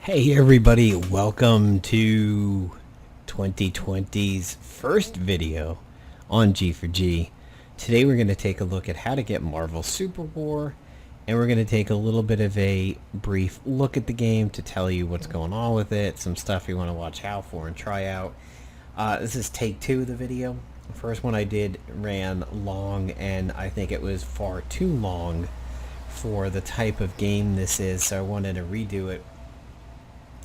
Hey everybody, welcome to 2020's first video on G4G. Today we're going to take a look at how to get Marvel Super War, and we're going to take a little bit of a brief look at the game to tell you what's going on with it, some stuff you want to watch out for and try out. This is take two of the video. The first one I did ran long, and I think it was far too long for the type of game this is, so I wanted to redo it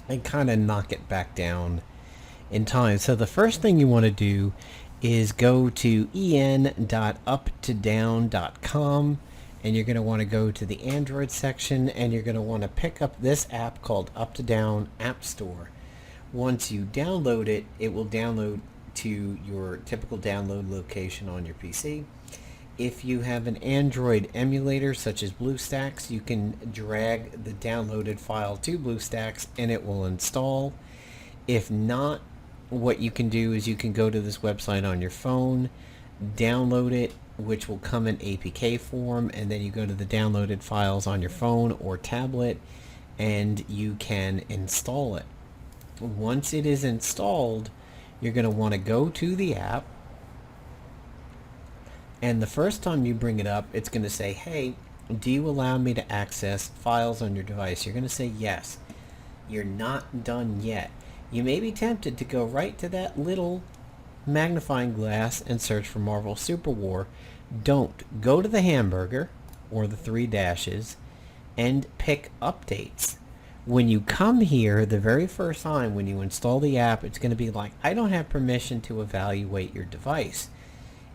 and kind of knock it back down in time. So the first thing you want to do is go to en.uptodown.com, and you're going to want to go to the Android section, and you're going to want to pick up this app called Up to Down App Store. Once you download it, it will download to your typical download location on your PC. If you have an Android emulator such as BlueStacks, you can drag the downloaded file to BlueStacks and it will install. If not, what you can do is you can go to this website on your phone, download it, which will come in APK form, and then you go to the downloaded files on your phone or tablet and you can install it. Once it is installed, you're going to want to go to the app. And the first time you bring it up, it's going to say, hey, do you allow me to access files on your device? You're going to say yes. You're not done yet. You may be tempted to go right to that little magnifying glass and search for Marvel Super War. Don't. Go to the hamburger, or the three dashes, and pick updates. When you come here, the very first time when you install the app, it's going to be like, I don't have permission to evaluate your device.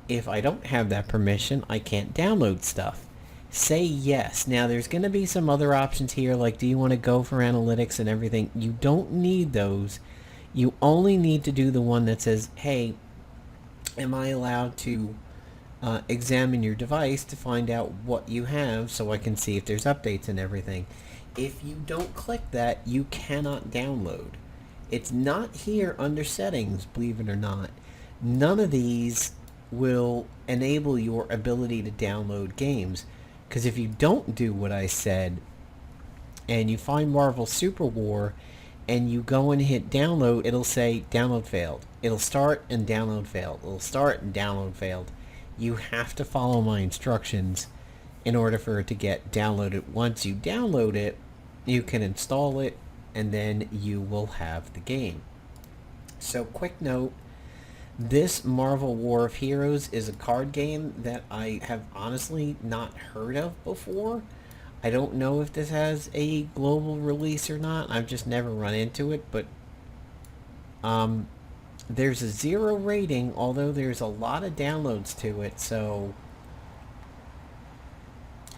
If I don't have that permission, I can't download stuff. Say yes. Now, there's going to be some other options here, like do you want to go for analytics and everything? You don't need those. You only need to do the one that says, hey, am I allowed to examine your device to find out what you have so I can see if there's updates and everything. If you don't click that, you cannot download. It's not here under settings, believe it or not. None of these will enable your ability to download games, because if you don't do what I said and you find Marvel Super War and you go and hit download, it'll say download failed. It'll start and download failed. It'll start and download failed. You have to follow my instructions in order for it to get downloaded. Once you download it, you can install it, and then you will have the game. So quick note, this Marvel War of Heroes is a card game that I have honestly not heard of before. I don't know if this has a global release or not. I've just never run into it, but there's a 0 rating, although there's a lot of downloads to it, so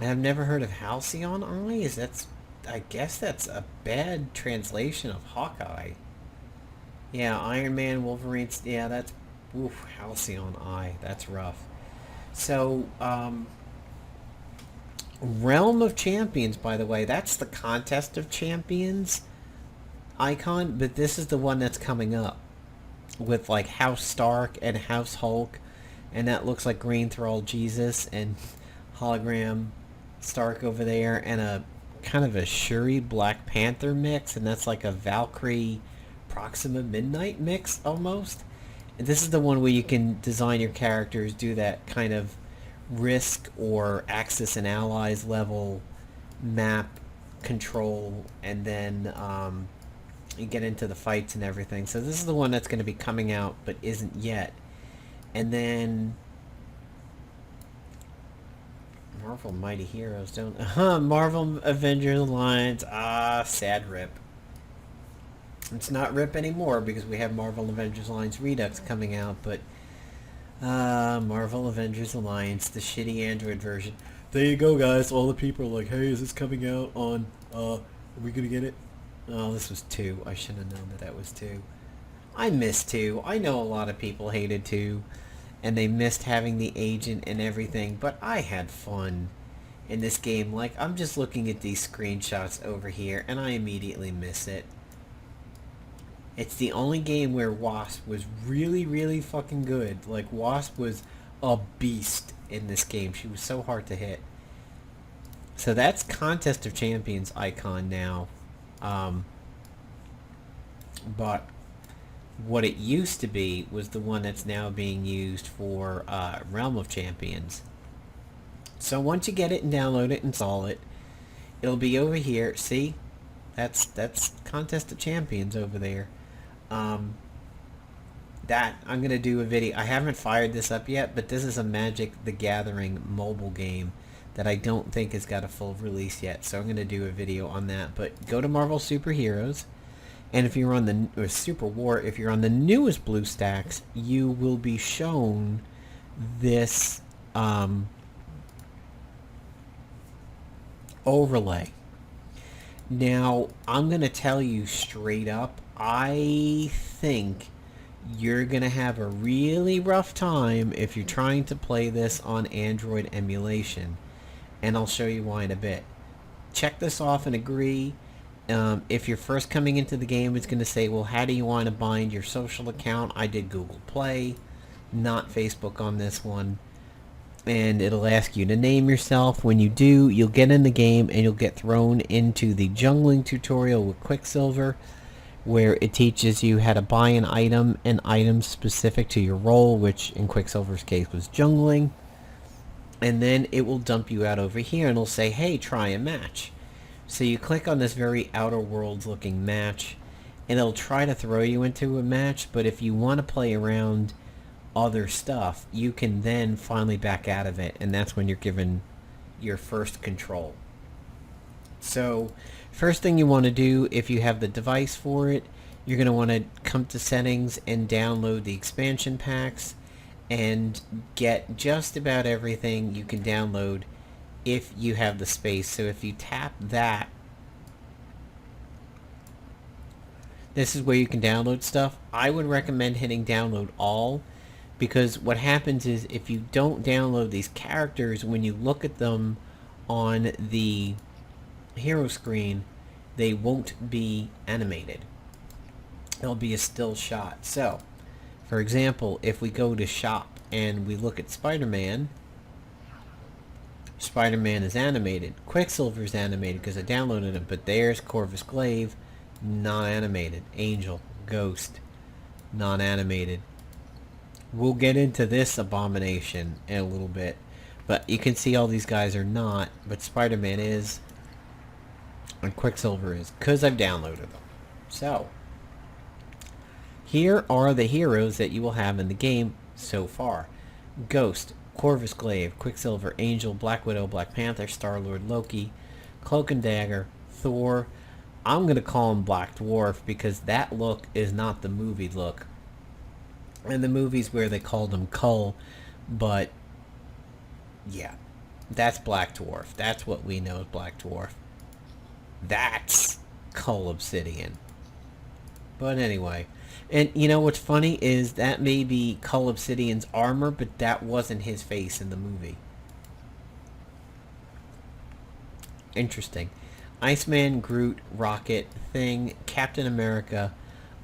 I've never heard of Halcyon Eye. I guess that's a bad translation of Hawkeye. Yeah, Iron Man, Wolverine, yeah, that's Halcyon Eye. That's rough. So, Realm of Champions, by the way, that's the Contest of Champions icon, but this is the one that's coming up with like House Stark and House Hulk, and that looks like Green Thrall Jesus and hologram Stark over there, and a kind of a Shuri Black Panther mix, and that's like a Valkyrie Proxima Midnight mix almost. This is the one where you can design your characters, do that kind of Risk or Axis and Allies level map control, and then you get into the fights and everything. So this is the one that's going to be coming out but isn't yet. And then Marvel Mighty Heroes don't... Marvel Avengers Alliance. Sad rip. It's not RIP anymore because we have Marvel Avengers Alliance Redux coming out, but Marvel Avengers Alliance, the shitty Android version. There you go, guys. All the people are like, hey, is this coming out on, are we gonna get it? Oh, this was 2. I should have known that was 2. I missed 2. I know a lot of people hated 2, and they missed having the agent and everything, but I had fun in this game. Like, I'm just looking at these screenshots over here, and I immediately miss it. It's the only game where Wasp was really, really fucking good. Like, Wasp was a beast in this game. She was so hard to hit. So that's Contest of Champions icon now. but what it used to be was the one that's now being used for Realm of Champions. So once you get it and download it, install it, it'll be over here. See, that's Contest of Champions over there. Um, that I'm gonna do a video. I haven't fired this up yet, but this is a Magic the Gathering mobile game that I don't think has got a full release yet. So I'm gonna do a video on that. But go to Marvel Superheroes, and if you're on the or Super War, if you're on the newest BlueStacks, you will be shown this overlay. Now, I'm going to tell you straight up, I think you're going to have a really rough time if you're trying to play this on Android emulation. And I'll show you why in a bit. Check this off and agree. If you're first coming into the game, it's going to say, well, how do you want to bind your social account? I did Google Play, not Facebook on this one. And it'll ask you to name yourself. When you do, you'll get in the game and you'll get thrown into the jungling tutorial with Quicksilver, where it teaches you how to buy an item specific to your role, which in Quicksilver's case was jungling. And then it will dump you out over here and it'll say, hey, try a match. So you click on this very Outer Worlds looking match and it'll try to throw you into a match, but if you want to play around other stuff, you can then finally back out of it, and that's when you're given your first control. So first thing you want to do, if you have the device for it, you're going to want to come to settings and download the expansion packs and get just about everything you can download if you have the space. So if you tap that, this is where you can download stuff. I would recommend hitting download all, because what happens is if you don't download these characters, when you look at them on the hero screen, they won't be animated. They'll be a still shot. So, for example, if we go to shop and we look at Spider-Man, Spider-Man is animated. Quicksilver is animated because I downloaded him, but there's Corvus Glaive, non-animated. Angel, Ghost, non-animated. We'll get into this abomination in a little bit, but you can see all these guys are not, but Spider-Man is, and Quicksilver is, because I've downloaded them. So, here are the heroes that you will have in the game so far. Ghost, Corvus Glaive, Quicksilver, Angel, Black Widow, Black Panther, Star-Lord, Loki, Cloak and Dagger, Thor. I'm going to call him Black Dwarf because that look is not the movie look. In the movies where they called him Cull, but yeah, that's Black Dwarf. That's what we know as Black Dwarf. That's Cull Obsidian. But anyway, and you know what's funny is that may be Cull Obsidian's armor, but that wasn't his face in the movie. Interesting. Iceman, Groot, Rocket, Thing, Captain America,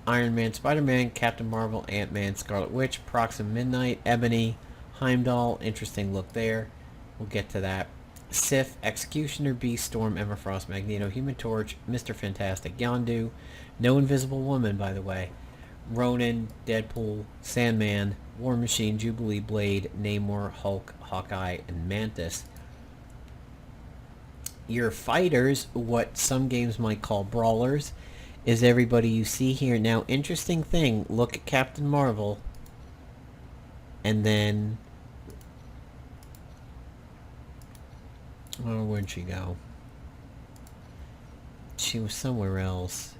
Iron Man, Spider-Man, Captain Marvel, Ant-Man, Scarlet Witch, Proxima Midnight, Ebony, Heimdall. Interesting look there. We'll get to that. Sif, Executioner, Beast, Storm, Emma Frost, Magneto, Human Torch, Mr. Fantastic, Yondu. No Invisible Woman, by the way. Ronan, Deadpool, Sandman, War Machine, Jubilee, Blade, Namor, Hulk, Hawkeye, and Mantis. Your fighters, what some games might call brawlers, is everybody you see here. Now, interesting thing, look at Captain Marvel, and then, oh, where'd she go? She was somewhere else.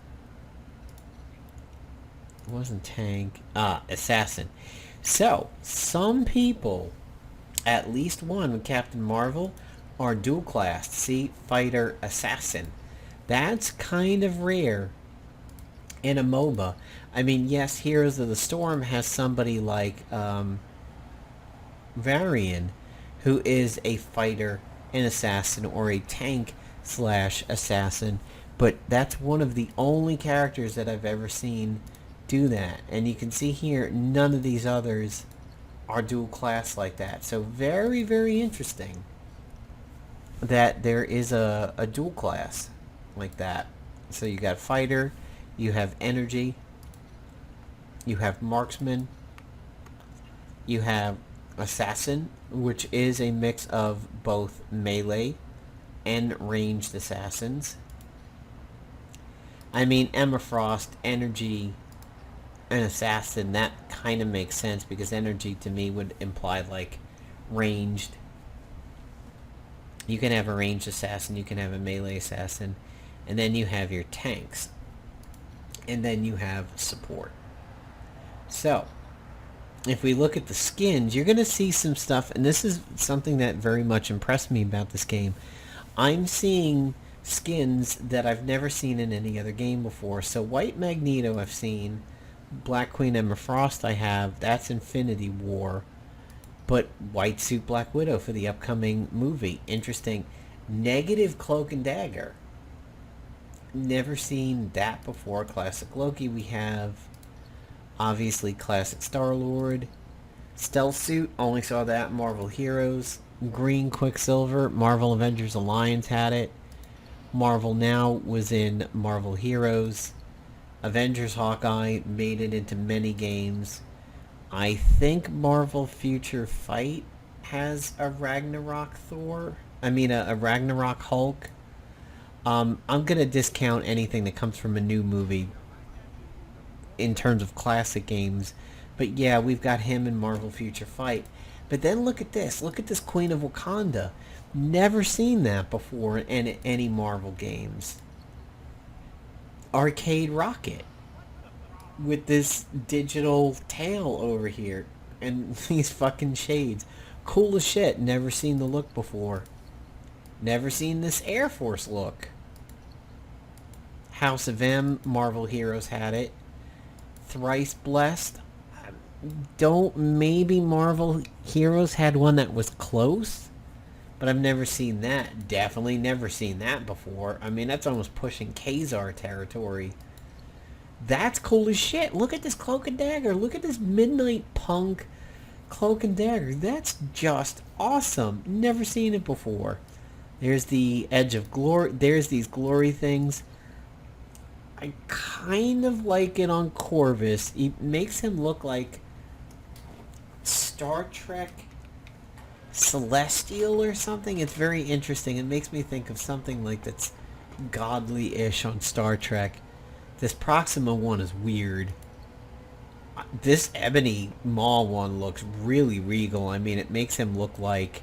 It wasn't Tank. Assassin. So, some people, at least one with Captain Marvel, are dual classed. See, fighter, assassin. That's kind of rare in a MOBA. I mean, yes, Heroes of the Storm has somebody like Varian, who is a fighter, an assassin, or a tank slash assassin, but that's one of the only characters that I've ever seen do that. And you can see here, none of these others are dual class like that. So very, very interesting that there is a dual class like that. So you got fighter, you have energy, You have Marksman. You have Assassin, which is a mix of both melee and ranged assassins. I mean, Emma Frost, Energy, and Assassin, that kind of makes sense because Energy to me would imply like ranged. You can have a ranged assassin, you can have a melee assassin, and then you have your tanks. And then you have support. So, if we look at the skins, you're going to see some stuff, and this is something that very much impressed me about this game. I'm seeing skins that I've never seen in any other game before. So White Magneto I've seen, Black Queen Emma Frost I have, that's Infinity War. But White Suit Black Widow for the upcoming movie, interesting. Negative Cloak and Dagger, never seen that before. Classic Loki we have, obviously classic Star-Lord. Stealth Suit, only saw that in Marvel Heroes. Green Quicksilver, Marvel Avengers Alliance had it. Marvel Now was in Marvel Heroes. Avengers Hawkeye made it into many games. I think Marvel Future Fight has a Ragnarok Thor. I mean a Ragnarok Hulk. I'm going to discount anything that comes from a new movie in terms of classic games. But yeah, we've got him in Marvel Future Fight. But then look at this. Look at this Queen of Wakanda. Never seen that before in any Marvel games. Arcade Rocket with this digital tail over here and these fucking shades. Cool as shit. Never seen the look before. Never seen this Air Force look. House of M, Marvel Heroes had it. Thrice Blessed. Maybe Marvel Heroes had one that was close, but I've never seen that. Definitely never seen that before. I mean, that's almost pushing Kazar territory. That's cool as shit. Look at this Cloak and Dagger. Look at this Midnight Punk Cloak and Dagger. That's just awesome. Never seen it before. There's the Edge of Glory. There's these glory things. I kind of like it on Corvus. It makes him look like Star Trek Celestial or something. It's very interesting. It makes me think of something like that's godly-ish on Star Trek. This Proxima one is weird. This Ebony Maw one looks really regal. I mean, it makes him look like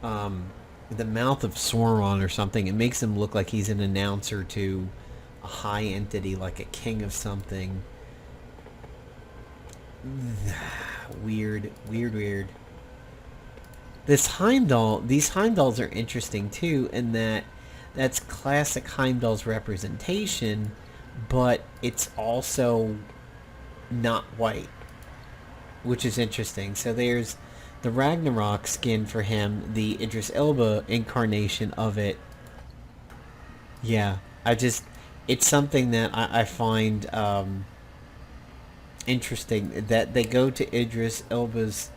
the mouth of Sauron or something. It makes him look like he's an announcer to a high entity, like a king of something. Weird. These Heimdalls are interesting too, in that that's classic Heimdall's representation, but it's also not white, which is interesting. So there's the Ragnarok skin for him, the Idris Elba incarnation of it. Yeah, it's something that I find interesting, that they go to Idris Elba's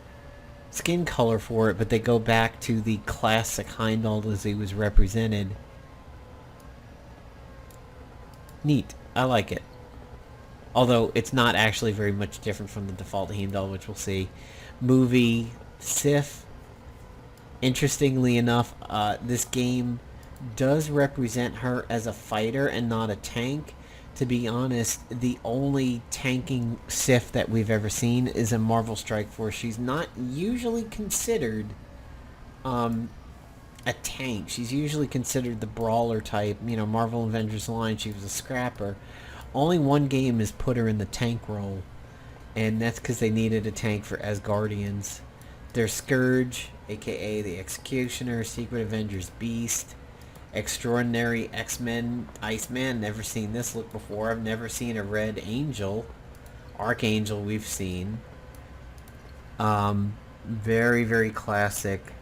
skin color for it, but they go back to the classic Heimdall as he was represented. Neat. I like it. Although it's not actually very much different from the default Heimdall, which we'll see. Movie, Sif. Interestingly enough, this game does represent her as a fighter and not a tank. To be honest, the only tanking Sif that we've ever seen is in Marvel Strike Force. She's not usually considered a tank. She's usually considered the brawler type. You know, Marvel Avengers Line, she was a scrapper. Only one game has put her in the tank role, and that's because they needed a tank for Asgardians. There's Scourge, aka the Executioner, Secret Avengers Beast, Extraordinary X-Men Iceman. Never seen this look before. I've never seen a Red Angel. Archangel we've seen. Very, very classic.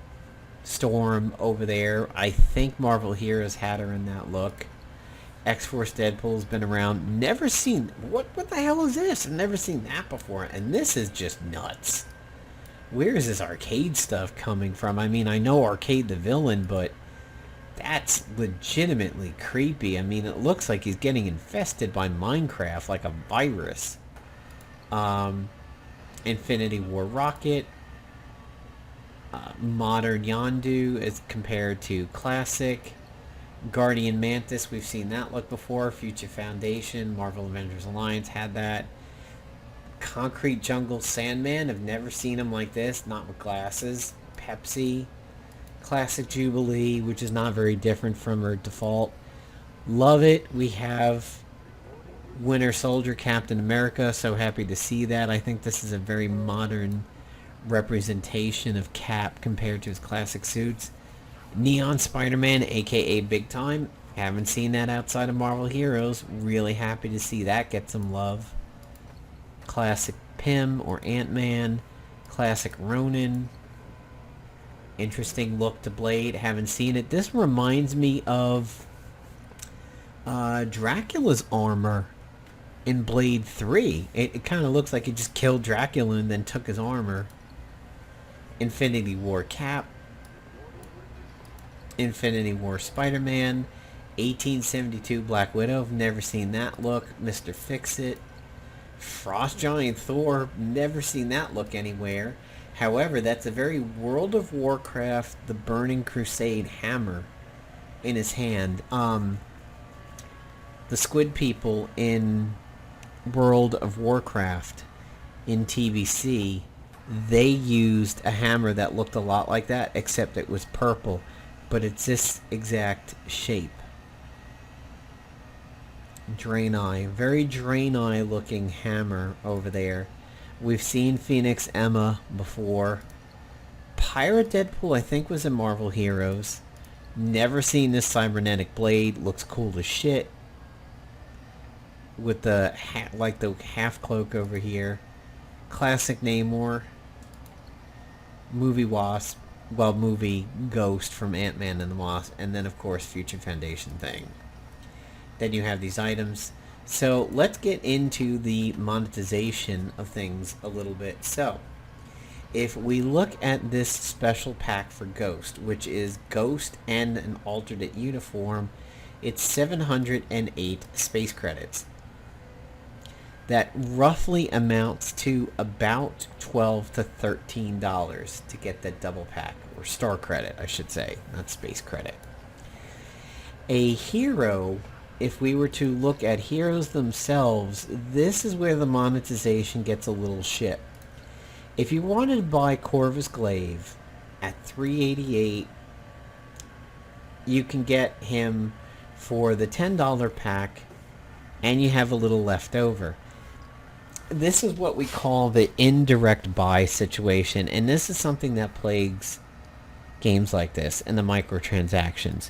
Storm over there. I think Marvel Heroes had her in that look. X-Force Deadpool's been around. Never seen... What the hell is this? I've never seen that before. And this is just nuts. Where is this arcade stuff coming from? I mean, I know Arcade the villain, but that's legitimately creepy. I mean, it looks like he's getting infested by Minecraft like a virus. Infinity War Rocket, modern Yondu as compared to classic. Guardian Mantis, we've seen that look before. Future Foundation, Marvel Avengers Alliance had that. Concrete Jungle Sandman, I've never seen him like this, not with glasses. Pepsi, Classic Jubilee, which is not very different from her default. Love it. We have Winter Soldier, Captain America, so happy to see that. I think this is a very modern representation of Cap compared to his classic suits. Neon Spider-Man, aka Big Time. Haven't seen that outside of Marvel Heroes. Really happy to see that get some love. Classic Pym or Ant-Man. Classic Ronin. Interesting look to Blade. Haven't seen it. This reminds me of Dracula's armor in Blade 3. It kind of looks like he just killed Dracula and then took his armor. Infinity War Cap. Infinity War Spider-Man. 1872 Black Widow. I've never seen that look. Mr. Fix-It. Frost Giant Thor. Never seen that look anywhere. However, that's a very World of Warcraft, the Burning Crusade hammer in his hand. The Squid People in World of Warcraft in TBC, they used a hammer that looked a lot like that, except it was purple. But it's this exact shape. Draenei. Very Draenei looking hammer over there. We've seen Phoenix Emma before. Pirate Deadpool I think was in Marvel Heroes. Never seen this cybernetic blade. Looks cool as shit. With the like the half cloak over here. Classic Namor. Movie Wasp. Well, movie Ghost from Ant-Man and the Wasp. And then, of course, Future Foundation thing. Then you have these items. So, let's get into the monetization of things a little bit. So, if we look at this special pack for Ghost, which is Ghost and an alternate uniform, it's 708 space credits. That roughly amounts to about $12 to $13 to get that double pack, or star credit, I should say, not space credit. A hero, if we were to look at heroes themselves, this is where the monetization gets a little shit. If you wanted to buy Corvus Glaive at $388, you can get him for the $10 pack, and you have a little left over. This is what we call the indirect buy situation, and this is something that plagues games like this and the microtransactions.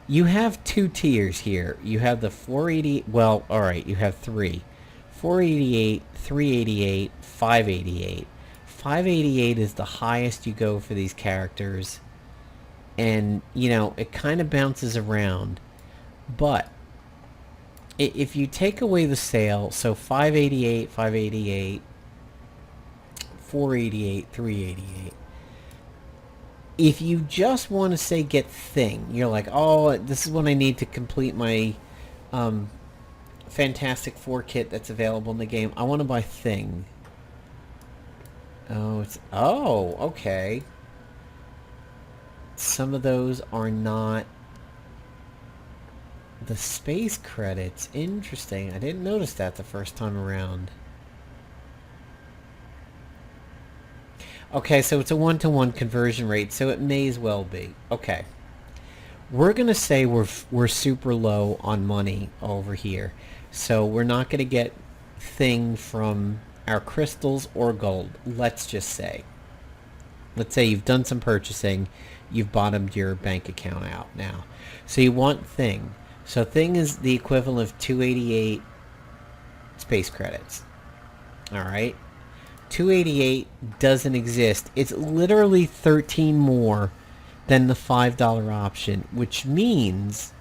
You have two tiers here. You have the 480, well, alright, you have three. 488, 388, 588. 588 is the highest you go for these characters, and, you know, it kind of bounces around, but if you take away the sale, so 588, 588, 488, 388, if you just want to say get Thing, you're like, oh, this is what I need to complete my Fantastic Four kit that's available in the game. I want to buy Thing. Oh, okay. Some of those are not the space credits. Interesting. I didn't notice that the first time around. Okay, so it's a 1-to-1 conversion rate, so it may as well be. Okay. We're going to say we're super low on money over here. So we're not going to get Thing from our crystals or gold. Let's just say. Let's say you've done some purchasing. You've bottomed your bank account out now. So you want Thing. So Thing is the equivalent of 288 space credits. Alright? 288 doesn't exist. It's literally 13 more than the $5 option, which means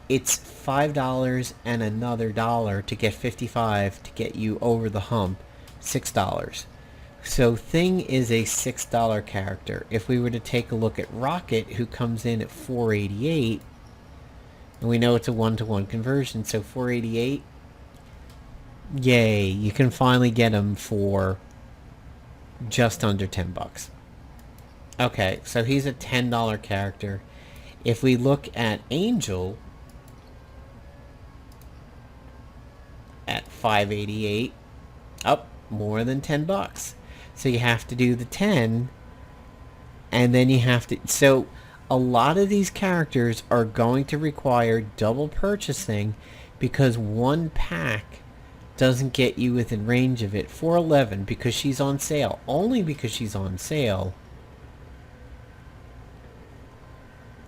it's $5 and another dollar to get 55 to get you over the hump. $6. So Thing is a $6 character. If we were to take a look at Rocket, who comes in at 488, and we know it's a 1-to-1 conversion, so 488, Yay, you can finally get him for just under 10 bucks. Okay, so he's a $10 character. If we look at Angel at 588, up more than 10 bucks. So you have to do the 10, and then you have to... So a lot of these characters are going to require double purchasing because one pack doesn't get you within range of it for 11 because she's on sale. Only because she's on sale,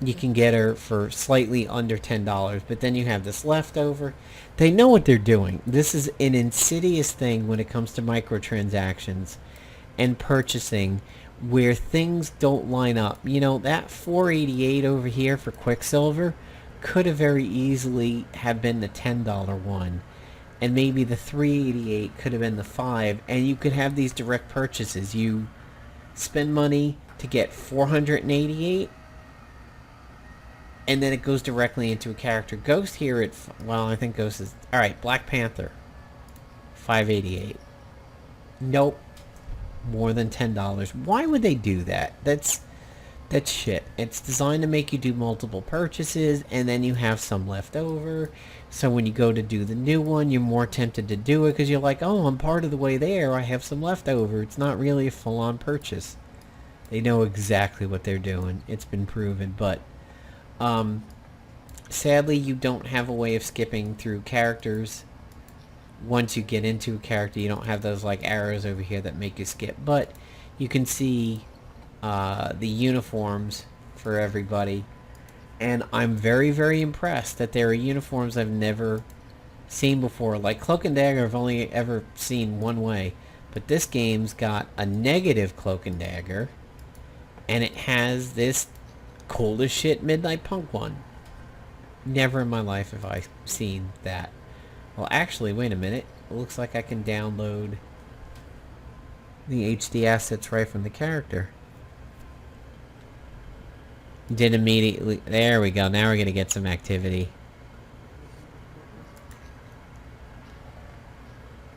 you can get her for slightly under $10, but then you have this leftover. They know what they're doing. This is an insidious thing when it comes to microtransactions and purchasing where things don't line up. You know, that 488 over here for Quicksilver could have very easily have been the $10 one. And maybe the 388 could have been the 5, and you could have these direct purchases. You spend money to get 488, and then it goes directly into a character. Ghost here at... Well, I think Ghost is... Alright, Black Panther. 588. Nope. More than $10. Why would they do that? That's shit. It's designed to make you do multiple purchases, and then you have some left over. So when you go to do the new one, you're more tempted to do it because you're like, oh, I'm part of the way there. I have some left over. It's not really a full-on purchase. They know exactly what they're doing. It's been proven, but... sadly, you don't have a way of skipping through characters. Once you get into a character, you don't have those like arrows over here that make you skip. But you can see the uniforms for everybody. And I'm very, very impressed that there are uniforms I've never seen before. Like Cloak and Dagger I've only ever seen one way. But this game's got a negative Cloak and Dagger. And it has this cool as shit Midnight Punk one. Never in my life have I seen that. Well, actually, wait a minute. It looks like I can download the HD assets right from the character. Did immediately... There we go. Now we're going to get some activity.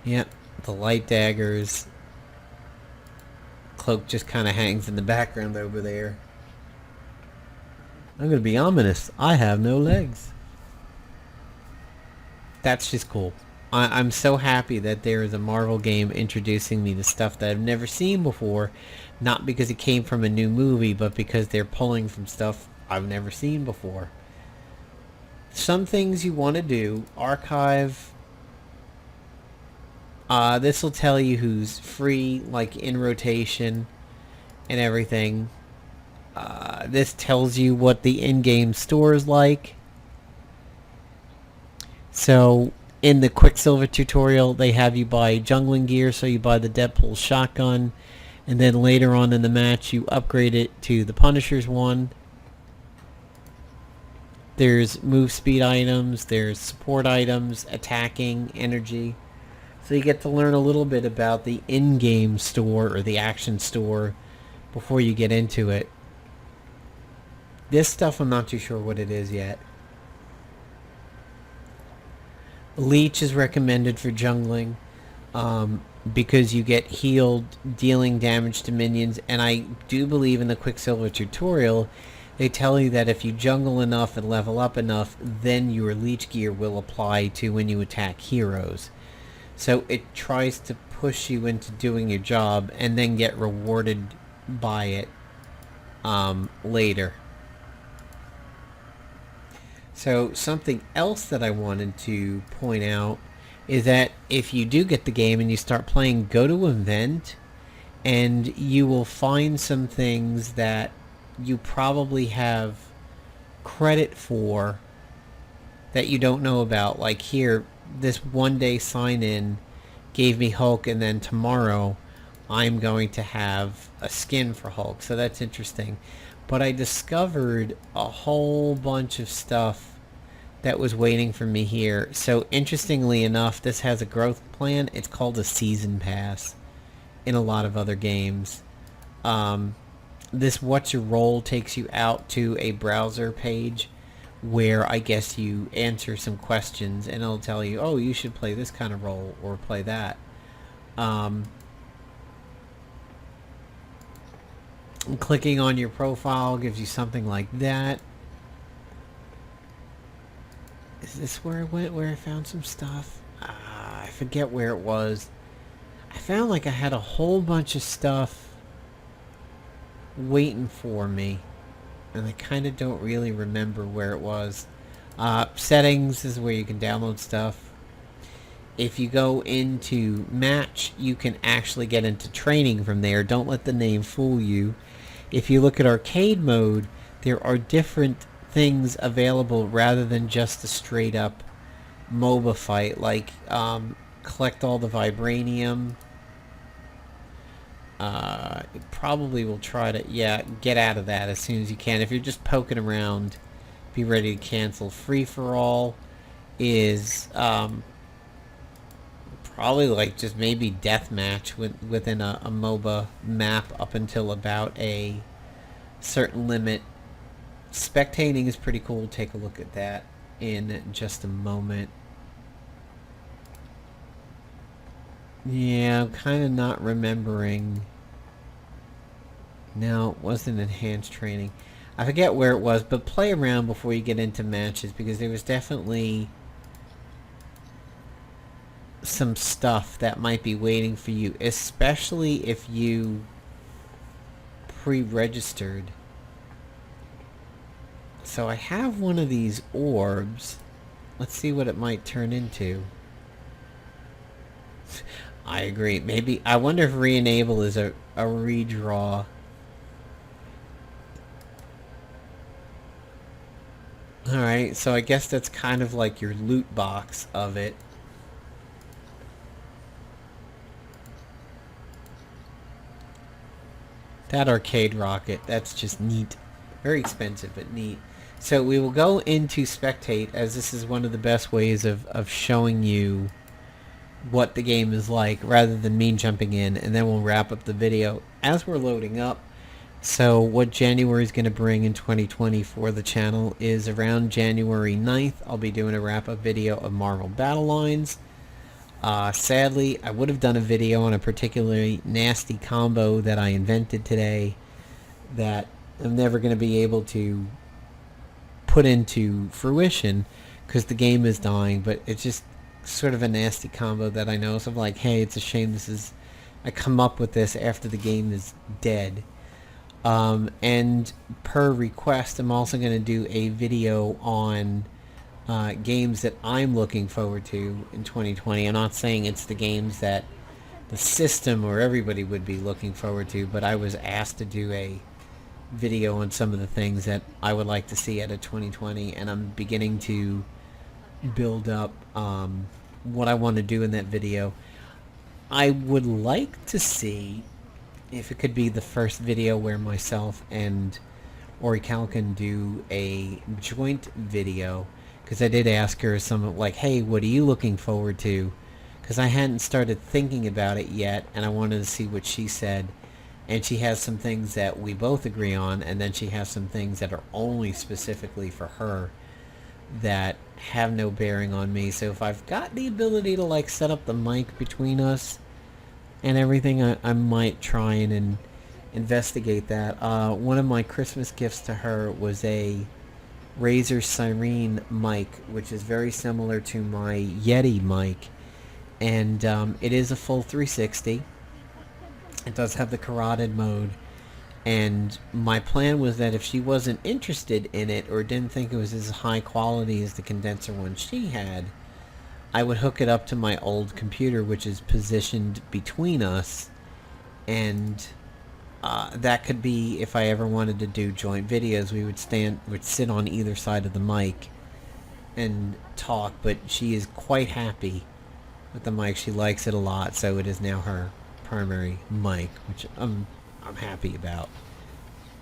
Yep. The light daggers. Cloak just kind of hangs in the background over there. I'm going to be ominous. I have no legs. That's just cool. I'm so happy that there is a Marvel game introducing me to stuff that I've never seen before. Not because it came from a new movie, but because they're pulling from stuff I've never seen before. Some things you want to do. Archive. This will tell you who's free, like in rotation and everything. This tells you what the in-game store is like. So, in the Quicksilver tutorial, they have you buy jungling gear, so you buy the Deadpool shotgun, and then later on in the match, you upgrade it to the Punisher's one. There's move speed items, there's support items, attacking, energy. So you get to learn a little bit about the in-game store, or the action store, before you get into it. This stuff, I'm not too sure what it is yet. Leech is recommended for jungling because you get healed dealing damage to minions, and I do believe in the Quicksilver tutorial they tell you that if you jungle enough and level up enough, then your leech gear will apply to when you attack heroes. So it tries to push you into doing your job and then get rewarded by it later. So something else that I wanted to point out is that if you do get the game and you start playing, go to event and you will find some things that you probably have credit for that you don't know about. Like here, this one day sign in gave me Hulk, and then tomorrow I'm going to have a skin for Hulk. So that's interesting. But I discovered a whole bunch of stuff that was waiting for me here. So interestingly enough, this has a growth plan. It's called a season pass in a lot of other games. This what's your role takes you out to a browser page where I guess you answer some questions and it'll tell you, oh, you should play this kind of role or play that. Clicking on your profile gives you something like that. Is this where I went, where I found some stuff? I forget where it was. I found like I had a whole bunch of stuff waiting for me, and I kind of don't really remember where it was. Settings is where you can download stuff. If you go into match, you can actually get into training from there. Don't let the name fool you. If you look at arcade mode, there are different things available rather than just a straight up MOBA fight, like collect all the vibranium. Probably will try to, get out of that as soon as you can. If you're just poking around, be ready to cancel. Free for all is probably like just maybe deathmatch within a MOBA map up until about a certain limit. Spectating is pretty cool. Take a look at that in just a moment. Yeah, I'm kind of not remembering. No, it wasn't enhanced training. I forget where it was, but play around before you get into matches, because there was definitely some stuff that might be waiting for you, especially if you pre-registered. So I have one of these orbs. Let's see what it might turn into. I agree. Maybe, I wonder if re-enable is a redraw. Alright, so I guess that's kind of like your loot box of it. That arcade rocket, that's just neat. Very expensive, but neat. So we will go into spectate, as this is one of the best ways of showing you what the game is like, rather than me jumping in, and then we'll wrap up the video as we're loading up. So what January is going to bring in 2020 for the channel is around January 9th, I'll be doing a wrap-up video of Marvel Battle Lines. Sadly, I would have done a video on a particularly nasty combo that I invented today that I'm never going to be able to put into fruition because the game is dying, but it's just sort of a nasty combo that I know. So I'm like, hey, it's a shame I come up with this after the game is dead. And per request, I'm also going to do a video on games that I'm looking forward to in 2020. I'm not saying it's the games that the system or everybody would be looking forward to, but I was asked to do a video on some of the things that I would like to see out of 2020, and I'm beginning to build up what I want to do in that video. I would like to see if it could be the first video where myself and Ori Cal can do a joint video, because I did ask her some, like, hey, what are you looking forward to? Because I hadn't started thinking about it yet, and I wanted to see what she said. And she has some things that we both agree on, and then she has some things that are only specifically for her that have no bearing on me. So if I've got the ability to, like, set up the mic between us and everything, I might try and investigate that. One of my Christmas gifts to her was a Razer Sirene mic, which is very similar to my Yeti mic, and it is a full 360. It does have the carotid mode, and my plan was that if she wasn't interested in it or didn't think it was as high quality as the condenser one she had, I would hook it up to my old computer, which is positioned between us, and that could be, if I ever wanted to do joint videos, we would sit on either side of the mic and talk. But she is quite happy with the mic. She likes it a lot, so it is now her primary mic, which I'm happy about.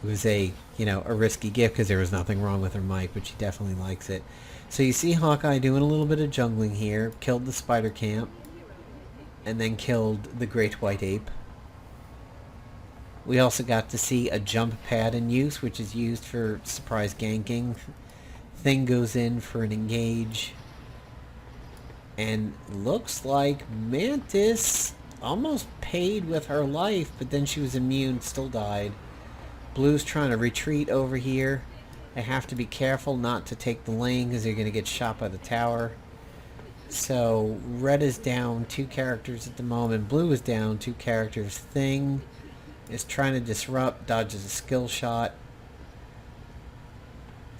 It was a risky gift because there was nothing wrong with her mic, but she definitely likes it. So you see Hawkeye doing a little bit of jungling here, killed the spider camp, and then killed the great white ape. We also got to see a jump pad in use, which is used for surprise ganking Thing goes in for an engage. And looks like Mantis almost paid with her life, but then she was immune, still died. Blue's trying to retreat over here. They have to be careful not to take the lane because they're going to get shot by the tower. So red is down 2 characters at the moment. Blue is down 2 characters. Thing is trying to disrupt, dodges a skill shot.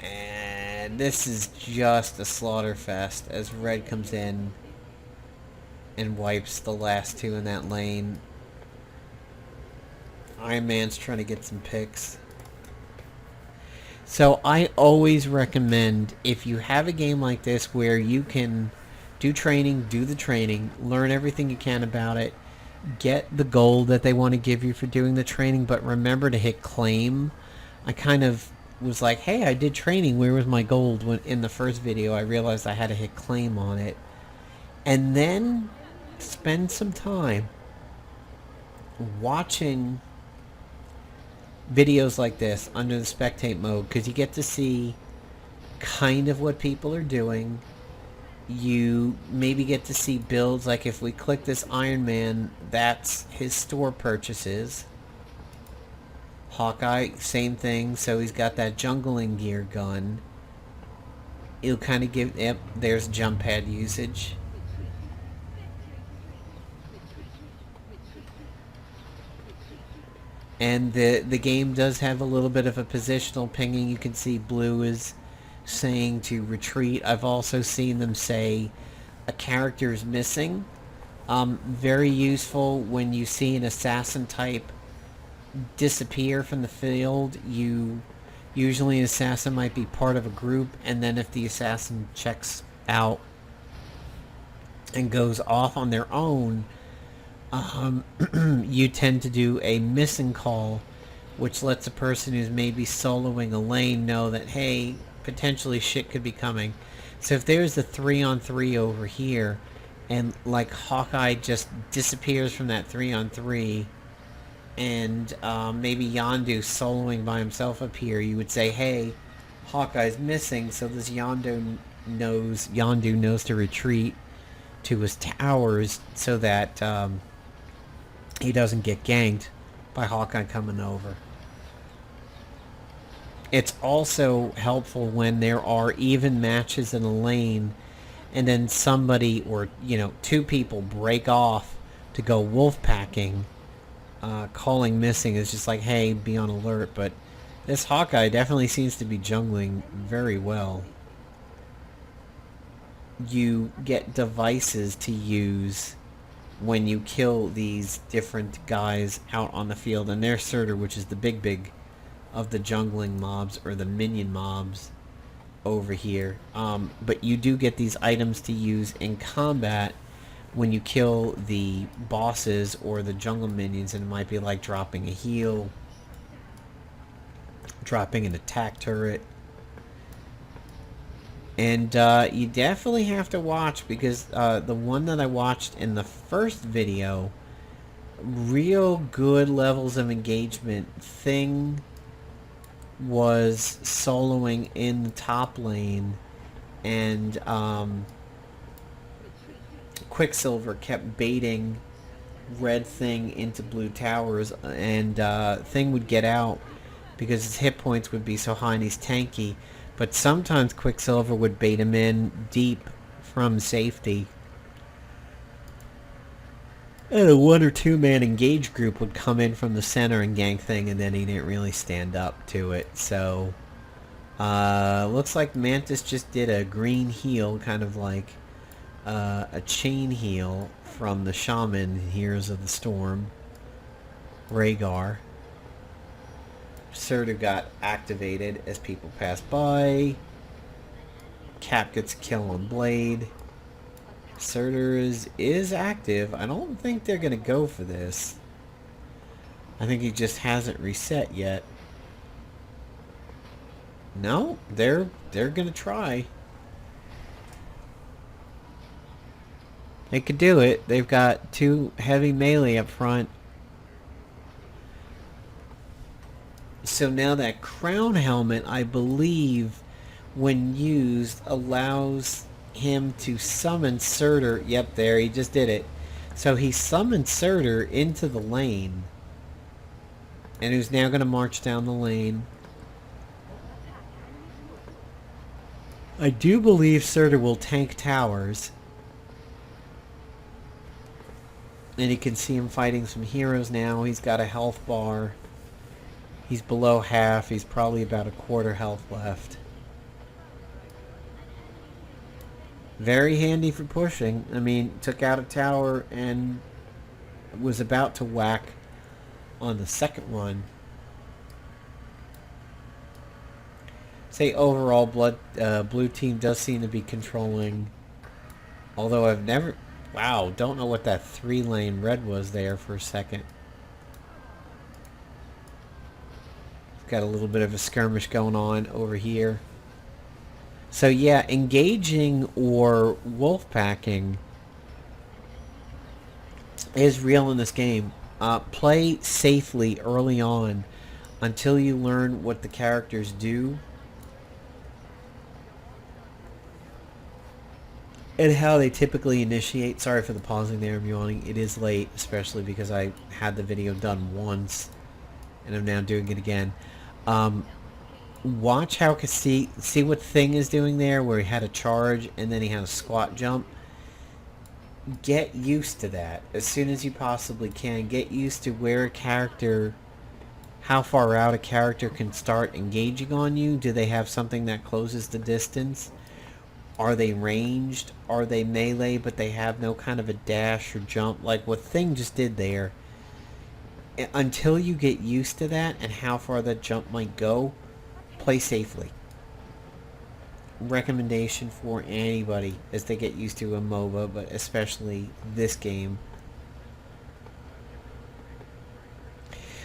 And this is just a slaughter fest as red comes in and wipes the last 2 in that lane. Iron Man's trying to get some picks. So I always recommend, if you have a game like this where you can do training, do the training, learn everything you can about it, get the gold that they want to give you for doing the training, but remember to hit claim. I kind of was like, hey, I did training, where was my gold? When in the first video I realized I had to hit claim on it. And then spend some time watching videos like this under the spectate mode, because you get to see kind of what people are doing. You maybe get to see builds, like if we click this Iron Man, that's his store purchases. Hawkeye, same thing, so he's got that jungling gear gun. It'll kind of give, yep, there's jump pad usage. And the game does have a little bit of a positional pinging. You can see blue is saying to retreat. I've also seen them say a character is missing. Very useful when you see an assassin type disappear from the field. Usually an assassin might be part of a group, and then if the assassin checks out and goes off on their own, you tend to do a missing call, which lets a person who's maybe soloing a lane know that, hey, potentially shit could be coming. So if there's a 3-on-3 over here, and like Hawkeye just disappears from that 3-on-3, and maybe Yondu's soloing by himself up here, you would say, hey, Hawkeye's missing, so this Yondu knows to retreat to his towers so that he doesn't get ganked by Hawkeye coming over. It's also helpful when there are even matches in a lane and then somebody or, 2 people break off to go wolf packing. Calling missing is just like, hey, be on alert. But this Hawkeye definitely seems to be jungling very well. You get devices to use when you kill these different guys out on the field, and there's Surtur, which is the big of the jungling mobs or the minion mobs over here. But you do get these items to use in combat when you kill the bosses or the jungle minions, and it might be like dropping a heal, dropping an attack turret. And you definitely have to watch, because the one that I watched in the first video, real good levels of engagement. Thing was soloing in the top lane, and Quicksilver kept baiting red Thing into blue towers, and Thing would get out because his hit points would be so high and he's tanky. But sometimes Quicksilver would bait him in deep from safety, and a 1 or 2 man engage group would come in from the center and gank Thing, and then he didn't really stand up to it. So looks like Mantis just did a green heal, kind of like a chain heal from the Shaman, Heroes of the Storm, Rhaegar. Surtur got activated as people pass by. Cap gets a kill on Blade. Surtur is active. I don't think they're going to go for this. I think he just hasn't reset yet. No, they're going to try. They could do it. They've got 2 heavy melee up front. So now that crown helmet, I believe, when used, allows him to summon Surtur. Yep, there, he just did it. So he summoned Surtur into the lane, and who's now going to march down the lane. I do believe Surtur will tank towers. And you can see him fighting some heroes now. He's got a health bar. He's below half. He's probably about a quarter health left. Very handy for pushing. I mean, took out a tower and was about to whack on the second one. Say overall, blue team does seem to be controlling. Although I've never... Wow, don't know what that 3-lane red was there for a second. Got a little bit of a skirmish going on over here. So yeah, engaging or wolf packing is real in this game. Play safely early on until you learn what the characters do and how they typically initiate. Sorry for the pausing there, I'm yawning. It is late, especially because I had the video done once and I'm now doing it again. Watch how see what Thing is doing there, where he had a charge and then he had a squat jump. Get used to that as soon as you possibly can. Get used to where a character, how far out a character can start engaging on you. Do they have something that closes the distance? Are they ranged? Are they melee but they have no kind of a dash or jump like what Thing just did there? Until you get used to that and how far that jump might go, play safely. Recommendation for anybody as they get used to a MOBA, but especially this game.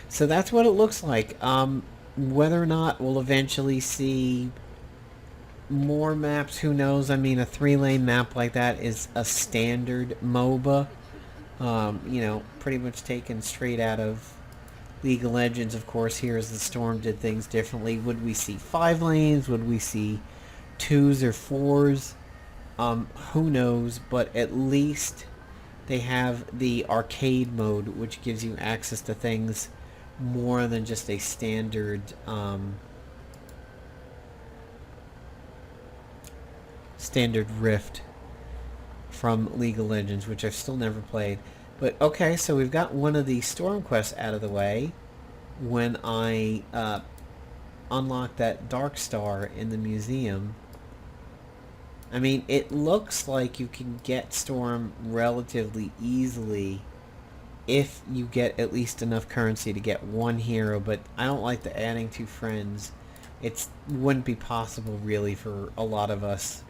So that's what it looks like. Whether or not we'll eventually see more maps, who knows? I mean, a 3-lane map like that is a standard MOBA. You know, pretty much taken straight out of League of Legends. Of course, here as the Storm did things differently. Would we see 5 lanes? Would we see 2s or 4s? Who knows? But at least they have the arcade mode, which gives you access to things more than just a standard standard Rift from League of Legends, which I've still never played. But okay, so we've got one of the Storm quests out of the way. When I unlock that Dark Star in the museum, I mean, it looks like you can get Storm relatively easily if you get at least enough currency to get one hero, but I don't like the adding 2 friends. It wouldn't be possible really for a lot of us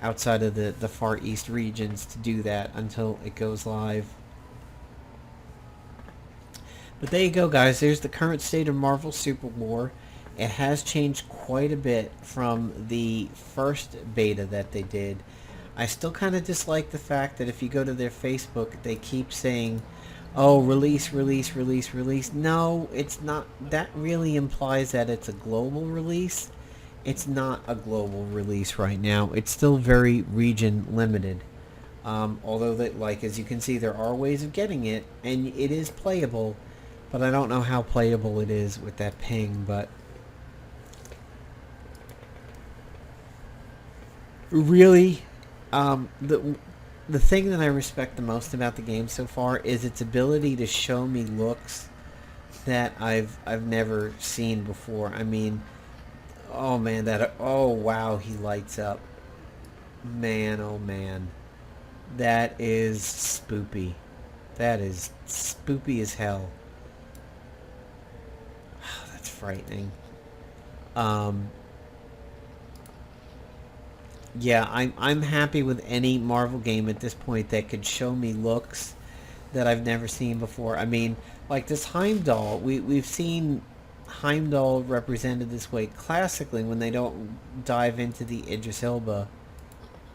outside of the Far East regions to do that until it goes live. But there you go, guys. There's the current state of Marvel Super War. It has changed quite a bit from the first beta that they did. I still kind of dislike the fact that if you go to their Facebook, they keep saying, oh, release, release, release, release. No, it's not. That really implies that it's a global release. It's not a global release right now. It's still very region limited. Although, that, like, as you can see, there are ways of getting it, and it is playable. But I don't know how playable it is with that ping, but really, the thing that I respect the most about the game so far is its ability to show me looks that I've never seen before. I mean, oh man, oh wow, he lights up. Man, oh man. That is spoopy. That is spoopy as hell. That's frightening. Yeah, I'm happy with any Marvel game at this point that could show me looks that I've never seen before. I mean, like this Heimdall, we've seen Heimdall represented this way classically when they don't dive into the Idris Elba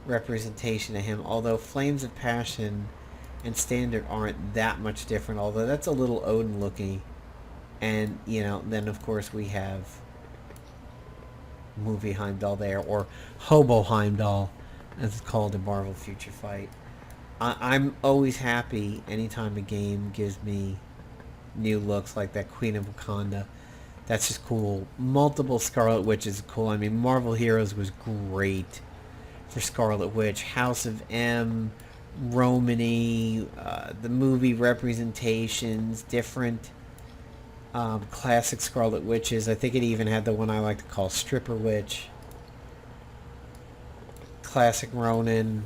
representation of him, although Flames of Passion and Standard aren't that much different, although that's a little Odin looking. And, you know, then of course we have movie Heimdall there, or Hobo Heimdall, as it's called in Marvel Future Fight. I'm always happy anytime a game gives me new looks like that Queen of Wakanda. That's just cool. Multiple Scarlet Witches is cool. I mean, Marvel Heroes was great for Scarlet Witch. House of M, Romany, the movie representations, different classic Scarlet Witches. I think it even had the one I like to call Stripper Witch. Classic Ronin,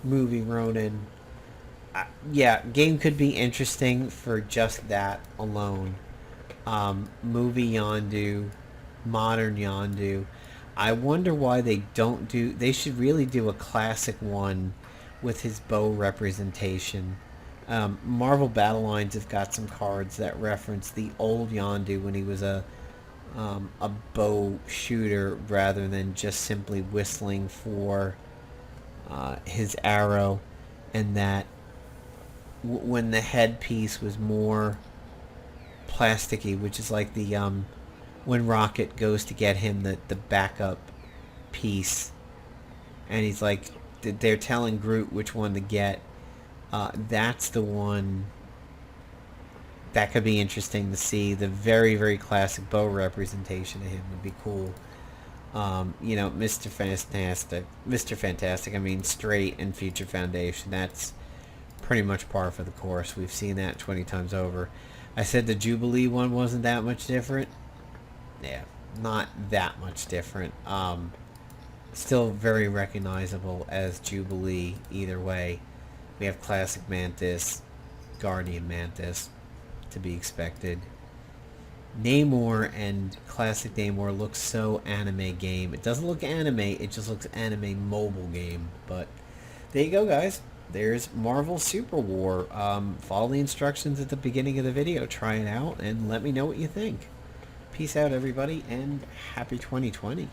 movie Ronin. Yeah, game could be interesting for just that alone. Movie Yondu, modern Yondu. I wonder why they don't do. They should really do a classic one with his bow representation. Marvel Battle Lines have got some cards that reference the old Yondu when he was a bow shooter rather than just simply whistling for his arrow, and that when the headpiece was more plasticky, which is like the when Rocket goes to get him the backup piece, and he's like they're telling Groot which one to get. That's the one that could be interesting to see. The very, very classic bow representation of him would be cool. Mr. Fantastic. I mean, straight and Future Foundation. That's pretty much par for the course. We've seen that 20 times over. I said the Jubilee one wasn't that much different. Yeah, not that much different. Still very recognizable as Jubilee either way. We have Classic Mantis, Guardian Mantis, to be expected. Namor and Classic Namor looks so anime game. It doesn't look anime, it just looks anime mobile game. But there you go, guys. There's Marvel Super War. Follow the instructions at the beginning of the video. Try it out and let me know what you think. Peace out, everybody, and happy 2020.